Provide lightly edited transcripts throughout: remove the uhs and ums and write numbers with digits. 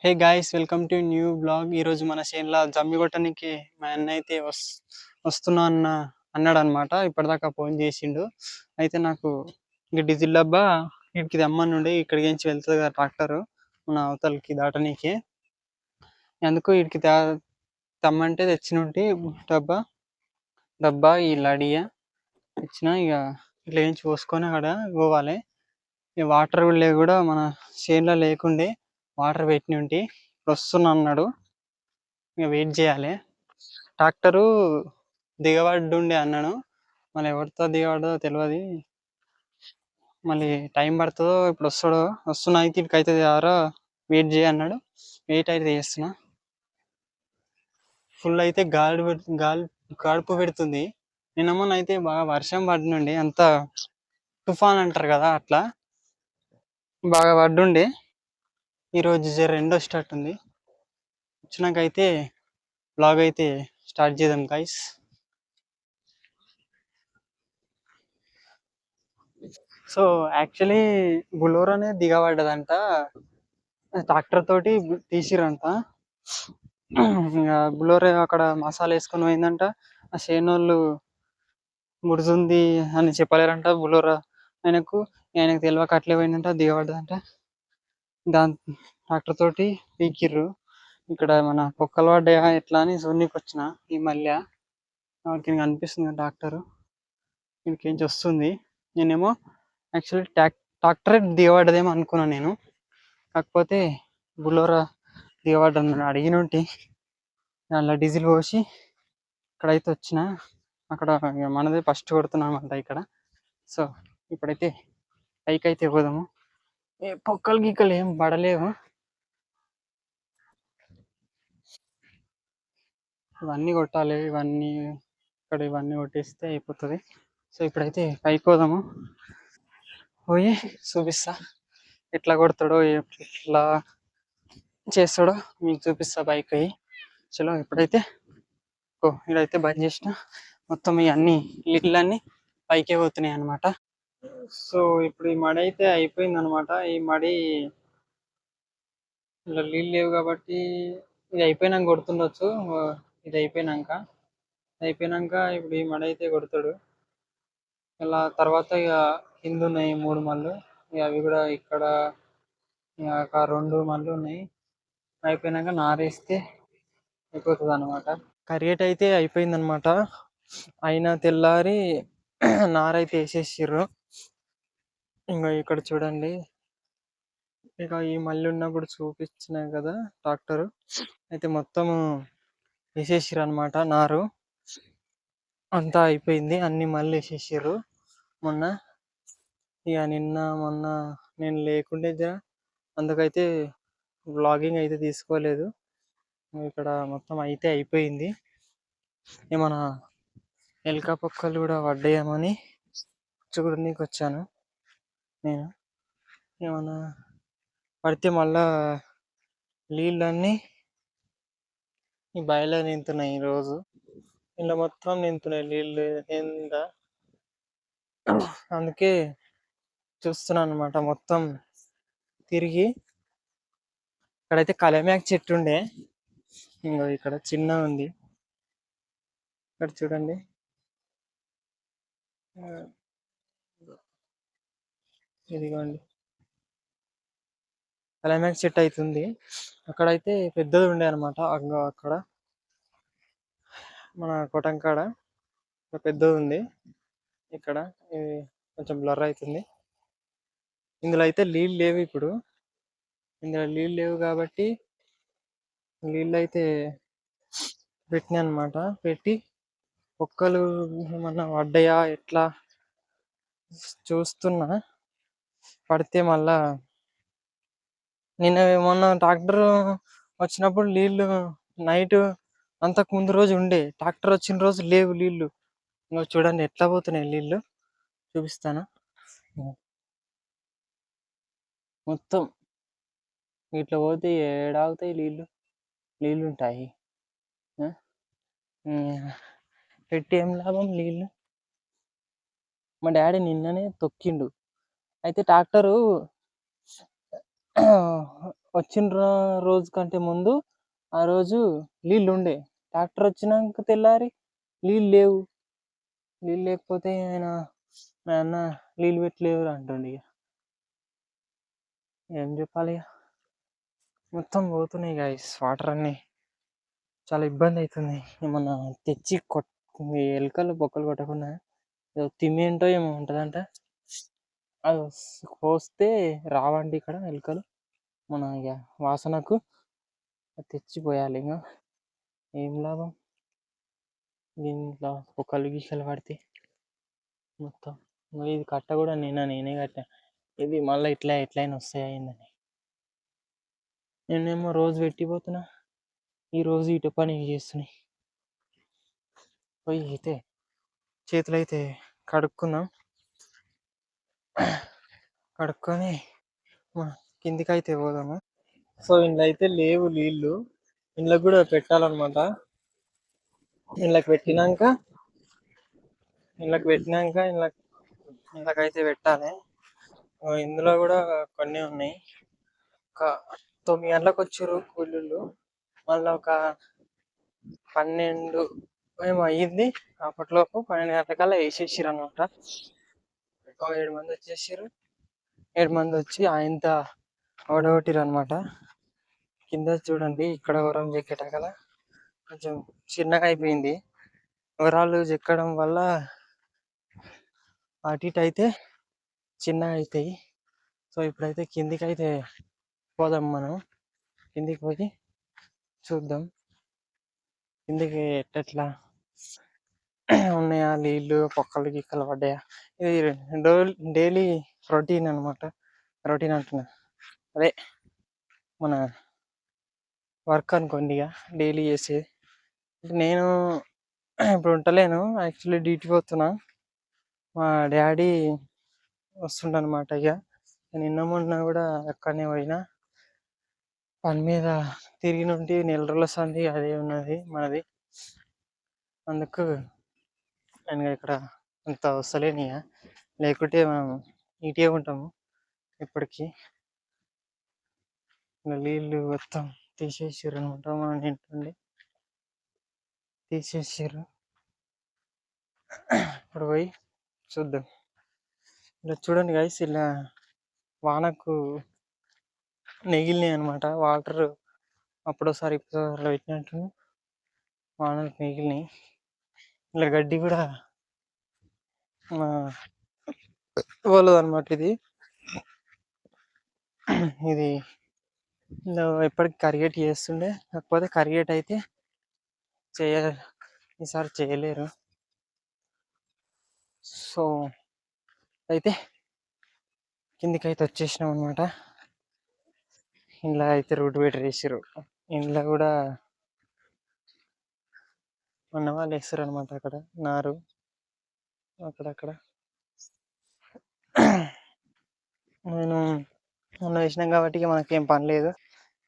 Hey guys, welcome to new blog. ఈరోజు మన చేనులో జమ్మి కొట్టనికి మా అన్న అయితే వస్తున్నా అన్నాడు అనమాట. ఇప్పటిదాకా ఫోన్ చేసిండు. అయితే నాకు ఇంక డీజిల్ డబ్బా ఇక్కడికి తెమ్మనుండి, ఇక్కడికి నుంచి వెళ్తుంది కదా ట్రాక్టర్ మన అవతలకి దాటనీకి. అందుకు ఇక్కడికి తెమ్మంటే తెచ్చినుంటి డబ్బా డబ్బా ఈ లడియా ఇచ్చిన. ఇక ఇట్లా నుంచి పోసుకొని అక్కడ పోవాలి. ఈ వాటర్ కూడా మన చేనులో లేకుండే వాటర్ పెట్టిన ఉంటి. ఇప్పుడు వస్తున్నా అన్నాడు, ఇక వెయిట్ చేయాలి. ట్రాక్టరు దిగబడ్డుండే అన్నాను, మళ్ళీ ఎవరితో దిగబడ్డదో తెలియదు. మళ్ళీ టైం పడుతుందో ఇప్పుడు వస్తాడో. వస్తున్నా అయితే ఇక్కడికి అయితే ఎవరో వెయిట్ చేయ అన్నాడు. వెయిట్ అయితే చేస్తున్నా. ఫుల్ అయితే గాడుపు పెడుతుంది. నిన్న మొన్న అయితే బాగా వర్షం పడినుండి, అంత తుఫాన్ అంటారు కదా, అట్లా బాగా పడ్డుండే. ఈరోజు రెండో స్టార్ట్ ఉంది. వచ్చినాకైతే బ్లాగ్ అయితే స్టార్ట్ చేద్దాం గైస్. సో యాక్చువల్లీ బులోరానే దిగబడ్డదంట, ట్రాక్టర్ తోటి తీసిరంట. ఇంకా బులోరే అక్కడ మసాలా వేసుకొని పోయిందంట. ఆ చేనోళ్ళు ముడుతుంది అని చెప్పలేరంట బులోరా ఆయనకు తెలియక అట్లే పోయిందంట, దిగబడ్డదంట. దాని ట్రాక్టర్ తోటి పీకిర్రు. ఇక్కడ మన పొక్కలు పడ్డాయా ఎట్లా అని చూడనీకి వచ్చిన. ఈ మళ్ళీ నాకు అనిపిస్తుంది ట్రాక్టర్ ఇంకేంచి వస్తుంది. నేనేమో యాక్చువల్లీ ట్రాక్టరే దిగబడ్డదేమో అనుకున్నాను నేను, కాకపోతే బులోరా దిగబడ్డా అడిగినుంటి. దాంట్లో డీజిల్ పోసి ఇక్కడైతే వచ్చిన. అక్కడ మనదే ఫస్ట్ కొడుతున్నాం అనమాట ఇక్కడ. సో ఇప్పుడైతే పైకి అయితే పోదాము. పొక్కలు గీక్కలు ఏం పడలేవు, ఇవన్నీ కొట్టాలి. ఇవన్నీ కొట్టేస్తే అయిపోతుంది. సో ఇప్పుడైతే పైకి పోదాము. పోయి చూపిస్తా ఎట్లా కొడతాడో ఎట్లా చేస్తాడో మీకు చూపిస్తా బైక్ అయ్యి. చలో ఇప్పుడైతే ఇక్కడైతే బంద్ చేసిన. మొత్తం ఇవన్నీ నీళ్ళన్నీ పైకే పోతున్నాయి అనమాట. సో ఇప్పుడు ఈ మడి అయితే అయిపోయింది అనమాట. ఈ మడి ఇలా నీళ్ళు లేవు కాబట్టి ఇది అయిపోయినాక కొడుతుండొచ్చు. ఇది అయిపోయినాక ఇప్పుడు ఈ మడి అయితే కొడతాడు. ఇలా తర్వాత ఇక కింద ఉన్నాయి 3 మళ్ళు, ఇక అవి కూడా ఇక్కడ ఇక 2 మళ్ళు ఉన్నాయి. అయిపోయినాక నారేస్తే అయిపోతుంది అనమాట. కరిగేట్ అయితే అయిపోయింది అనమాట. అయినా తెల్లారి నారైతే వేసేసిర్రు. ఇంకా ఇక్కడ చూడండి, ఇక ఈ మళ్ళీ ఉన్నప్పుడు చూపించిన కదా ట్రాక్టర్ అయితే మొత్తం వేసేసిర్రు అనమాట. నారు అంతా అయిపోయింది, అన్ని మళ్ళీ వేసేసిర్రు మొన్న. ఇక నిన్న మొన్న నేను లేకుండే అందుకైతే వ్లాగింగ్ అయితే తీసుకోలేదు. ఇక్కడ మొత్తం అయితే అయిపోయింది. ఏమన్నా ఎలక పొక్కలు కూడా పడ్డాయేమని చూడనీకి వచ్చాను నేను. ఏమన్నా పడితే మళ్ళా నీళ్ళన్నీ ఈ బయలో నింతున్నాయి. ఈరోజు ఇలా మొత్తం నింతున్నాయి నీళ్ళు కింద. అందుకే చూస్తున్నాను అనమాట మొత్తం తిరిగి. ఇక్కడైతే కలమ్యాక్ చెట్టు ఉండే, ఇంకో ఇక్కడ చిన్న ఉంది. ఇక్కడ చూడండి, ఇదిగోండి కలమ్యాక్ చెట్టు అవుతుంది. అక్కడైతే పెద్దది ఉండే అనమాట. అక్కడ మన కొటంకాడ పెద్దది ఉంది. ఇక్కడ కొంచెం బ్లర్ అవుతుంది. ఇందులో అయితే నీళ్ళు లేవు. ఇప్పుడు ఇందులో నీళ్ళు లేవు కాబట్టి నీళ్ళు అయితే పెట్టినా అనమాట. పెట్టి పొక్కలు ఏమన్నా పడ్డాయా ఎట్లా చూస్తున్నా. పడితే మళ్ళా నిన్న మొన్న ట్రాక్టర్ వచ్చినప్పుడు నీళ్ళు నైట్ అంతకు ముందు రోజు ఉండే, ట్రాక్టర్ వచ్చిన రోజు లేవు నీళ్ళు. ఇంకా చూడండి ఎట్లా పోతున్నాయి నీళ్ళు, చూపిస్తాను. మొత్తం ఇట్లా పోతే ఏడాగుతాయి నీళ్ళు ఉంటాయి. పెట్టి ఏం లాభం నీళ్ళు. మా డాడీ నిన్ననే తొక్కిండు. అయితే ట్రాక్టరు వచ్చిన రోజు కంటే ముందు ఆ రోజు నీళ్ళు ఉండే. ట్రాక్టర్ వచ్చినాక తెల్లారి నీళ్ళు లేవు. నీళ్ళు లేకపోతే ఆయన మా అన్న నీళ్ళు పెట్టలేవు అంటుండు. ఇక ఏం చెప్పాలి, ఇక మొత్తం పోతున్నాయి గాయస్ వాటర్ అన్నీ. చాలా ఇబ్బంది అవుతుంది. ఏమన్నా తెచ్చి ఎలుకలు బొక్కలు కొట్టకుండా తిమ్మి ఏంటో ఏమో ఉంటుందంట, అది పోస్తే రావండి ఇక్కడ ఎలుకలు. మన ఇక వాసనకు తెచ్చిపోయాలి. ఇంకా ఏం లాభం దీంట్లో బొక్కలు గీకలు పడితే మొత్తం. ఇది కట్ట కూడా నేనే కట్టా. ఇది మళ్ళీ ఎట్లయినా వస్తాయిందని నేనేమో రోజు పెట్టిపోతున్నా. ఈరోజు ఇటు పని చేస్తున్నాయి. పోయి అయితే చేతులు అయితే కడుక్కుందాం. కడుక్కొని కిందికి అయితే పోదాము. సో ఇంట్లో అయితే లేవు నీళ్ళు, ఇంట్లోకి కూడా పెట్టాలన్నమాట. ఇంట్లోకి పెట్టినాక ఇంట్లోకైతే పెట్టాలి. ఇందులో కూడా కొన్ని ఉన్నాయి. ఒక 9 గంటలకు వచ్చారు కూలీళ్ళు, మళ్ళీ ఒక 12 ఏమో అయ్యింది. అప్పట్లోపు 12 గంటలకల్లా వేసేసారు అనమాట. 7 మంది వచ్చేసారు. 7 మంది వచ్చి ఆయనత ఓడగొట్టిరు అనమాట. కింద చూడండి, ఇక్కడ వరం చెక్కట కదా కొంచెం చిన్నగా అయిపోయింది. వరాలు చెక్కడం వల్ల అటు ఇటు అయితే చిన్నగా అవుతాయి. సో ఇప్పుడైతే కిందికి అయితే పోదాం. మనం కిందికి పోయి చూద్దాం కిందికి ఎట్లా ఉన్నాయా నీళ్ళు, పొక్కలు గిక్కలు పడ్డాయా. ఇది డైలీ రొటీన్ అనమాట. రొటీన్ అంటున్నా, అదే మన వర్క్ అనుకోండి. ఇక డైలీ చేసేది. నేను ఇప్పుడు ఉంటలేను, యాక్చువల్లీ డ్యూటీ పోతున్నా. మా డాడీ వస్తుండనమాట. ఇక నిన్న మొన్న కూడా ఎక్కడనే పోయినా పని మీద తిరిగి నుండి 4 రోజుల సంది అదే ఉన్నది మనది. అందుకు నేను ఇక్కడ అంత వస్తలేని, లేకుంటే మనం నీట్గా ఉంటాము. ఇప్పటికీ నీళ్ళు మొత్తం తీసేసారు అనమాట. మనం ఏంటండి తీసేసారు. ఇప్పుడు పోయి చూద్దాం. ఇలా చూడండి గైస్, ఇలా వానకు నెగిలినాయి అనమాట వాటర్. అప్పుడోసారి ఇప్పుడు పెట్టినట్టు వానకు నెగిలినాయి. ఇలా గడ్డి కూడా పోలేదు అనమాట. ఇది ఎప్పటికి కరిగేట్ చేస్తుండే, కాకపోతే కరిగేట్ అయితే ఈసారి చేయలేరు. సో అయితే కిందికి అయితే వచ్చేసినాం అనమాట. ఇంట్లో అయితే రూట్ బెటర్ వేసారు. ఇంట్లో కూడా ఉన్న వాళ్ళు వేస్తారు అనమాట. అక్కడ నారు అక్కడక్కడ. నేను మొన్న వేసినాం కాబట్టి మనకేం పని లేదు,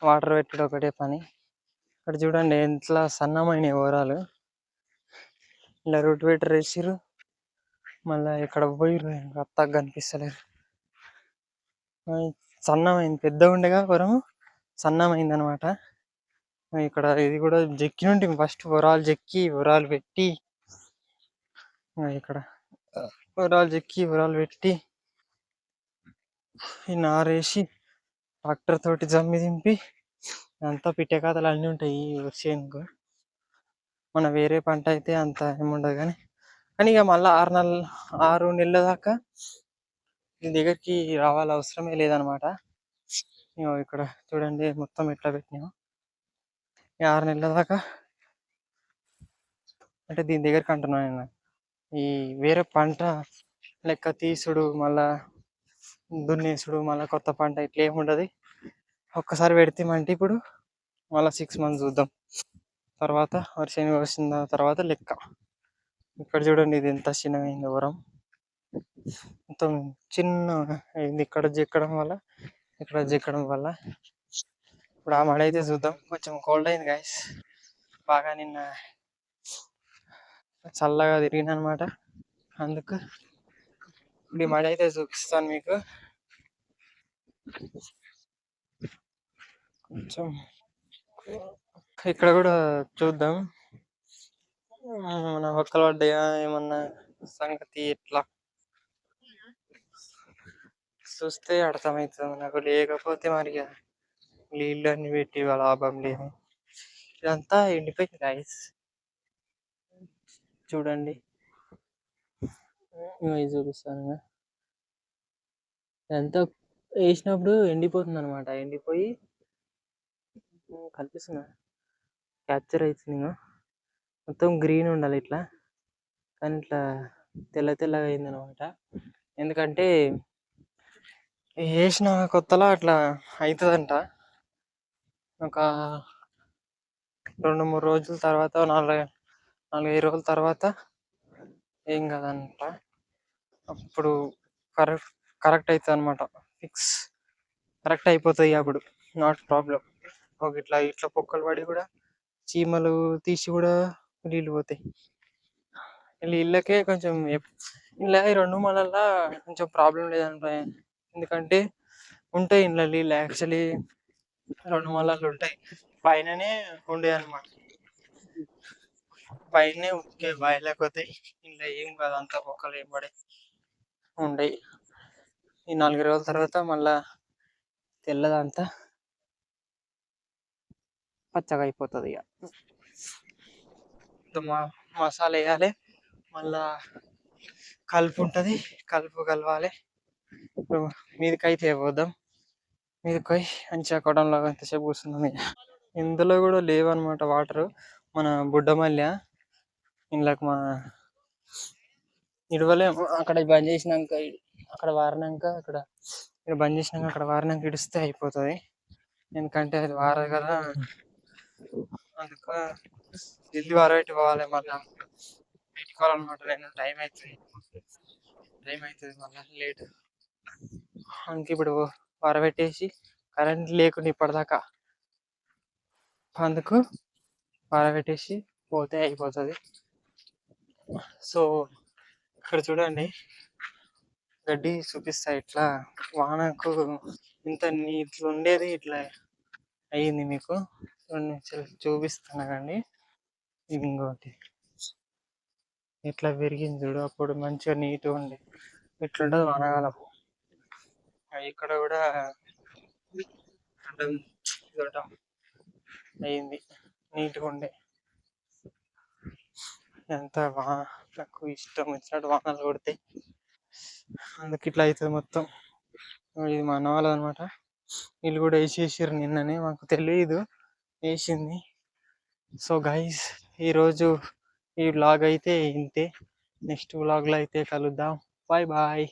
వాటర్ పెట్టడం ఒకటే పని. ఇక్కడ చూడండి ఎంత సన్నమైన ఓరాలు. ఇలా రూట్ బెటర్ వేసారు. మళ్ళీ ఇక్కడ పోయిర్రు, అత్తగా కనిపిస్తలేరు. సన్నమైంది, పెద్దగా ఉండేగా వరం సన్నమైంది అనమాట. ఇక్కడ ఇది కూడా జక్కి నుండి ఫస్ట్ వరాలు జక్కి వరాలు పెట్టి, ఇక్కడ వరాలు జక్కి వరాలు పెట్టి ఈ నారేసి ట్రాక్టర్ తోటి జమ్మి దింపి అంతా పిట్టే ఖాతాలు అన్నీ ఉంటాయి చేనుకు. మన వేరే పంట అయితే అంత ఏముండదు కానీ ఇక మళ్ళీ 6 నెలల దాకా దీని దగ్గరికి రావాల అవసరమే లేదనమాట. ఇక్కడ చూడండి మొత్తం ఎట్లా పెట్టినాము. 6 నెలల దాకా అంటే దీని దగ్గరికి అంటున్నాను నేను, ఈ వేరే పంట లెక్క తీసుడు, మళ్ళా దున్నేసుడు, మళ్ళీ కొత్త పంట ఇట్లా ఏముండదు. ఒక్కసారి పెడితేమంటే ఇప్పుడు మళ్ళీ 6 మంత్స్ చూద్దాం, తర్వాత వర్షం వచ్చిన తర్వాత లెక్క. ఇక్కడ చూడండి ఇది ఎంత చిన్నగా అయింది వరం, మొత్తం చిన్న అయింది ఇక్కడ చెక్కడం వల్ల, ఇక్కడ చెక్కడం వల్ల. ఇప్పుడు ఆ మడ అయితే చూద్దాం. కొంచెం కోల్డ్ అయింది గాయస్, బాగా నిన్న చల్లగా తిరిగిన అనమాట. అందుకు ఇప్పుడు ఈ మడ అయితే చూపిస్తాను మీకు. కొంచెం ఇక్కడ కూడా చూద్దాం. మన ఒక్కలు పడ్డాయా ఏమన్నా సంగతి ఎట్లా చూస్తే అర్థమవుతుంది నాకు. లేకపోతే మరి ఇక నీళ్ళు అన్ని పెట్టి లాభం లేదు. ఇదంతా ఎండిపోయింది గాయస్, చూడండి. ఇవి చూపిస్తాను. ఇదంతా వేసినప్పుడు ఎండిపోతుంది అనమాట. ఎండిపోయి కనిపిస్తుంది, క్యాప్చర్ అవుతుంది. ఇంకా మొత్తం గ్రీన్ ఉండాలి ఇట్లా, కానీ ఇట్లా తెల్ల తెల్లగా అయింది అనమాట. ఎందుకంటే వేసిన కొత్తలో అట్లా అవుతుందంట. ఒక 2-3 రోజుల తర్వాత, 4-5 రోజుల తర్వాత ఏం కదంట. అప్పుడు కరెక్ట్ అవుతుంది అనమాట. ఫిక్స్ కరెక్ట్ అయిపోతాయి అప్పుడు, నాట్ ప్రాబ్లం. ఒక ఇట్లా పొక్కలు పడి కూడా చీమలు తీసి కూడా నీళ్ళు పోతాయి. నీళ్ళకే కొంచెం ఇలా ఈ 2 మలల్లా కొంచెం ప్రాబ్లం లేదంట. ఎందుకంటే ఉంటాయి ఇంట్లో నీళ్ళు. యాక్చువల్లీ 2 మలలు ఉంటాయి, పైననే ఉండే అనమాట. పైనే ఉతికే బాయలేకపోతే ఇంట్లో ఏం కాదు, అంతా పొక్కలు ఏం పడే ఉండయి. ఈ 4 రోజుల తర్వాత మళ్ళా తెల్లదంతా పచ్చగా అయిపోతుంది. ఇక మసాలా వేయాలి, మళ్ళా కలుపు ఉంటుంది, కలవాలి. ఇప్పుడు మీదకైతే పోదాం. మీదకి మంచిగా కొడంలో ఎంతసేపు కూర్చుంది. ఇందులో కూడా లేవన్నమాట వాటర్. మన బుడ్డమల్లె ఇందులోకి మా ఇడవలేము. అక్కడ బంద్ చేసినాక, అక్కడ వారినాక, ఇక్కడ బంద్ చేసినాక అక్కడ వారినాక ఇడిస్తే అయిపోతుంది. ఎందుకంటే అది వారదు కదా, అందుకు జల్దీ వారబెట్టి పోవాలి. మళ్ళీ పెట్టుకోవాలన్నమాట. నేను టైం అవుతుంది మళ్ళీ లేట్. అందుకే ఇప్పుడు వారబెట్టేసి, కరెంట్ లేకుండా ఇప్పటిదాకా, అందుకు వారబెట్టేసి పోతే అయిపోతుంది. సో ఇక్కడ చూడండి, గడ్డి చూపిస్తా. ఇట్లా వానకు ఇంత ఇట్లా ఉండేది ఇట్లా అయ్యింది. మీకు చూపిస్తాను కండి. ఇది ఇంకోటి ఇట్లా పెరిగింది చూడు. అప్పుడు మంచిగా నీట్గా ఉండే ఇట్లుంటది వానకాలం. ఇక్కడ కూడా అయింది, నీట్గా ఉండే. ఎంత నాకు ఇష్టం వచ్చినట్టు వానలు కొడితే అందుకు ఇట్లా అవుతుంది మొత్తం. ఇది మన వాళ్ళది అనమాట. వీళ్ళు కూడా వేసేసారు నిన్ననే, మాకు తెలియదు వేసింది. సో గైస్, ఈరోజు ఈ వ్లాగ్ అయితే ఇంతే. నెక్స్ట్ వ్లాగ్లో అయితే కలుద్దాం. Bye bye.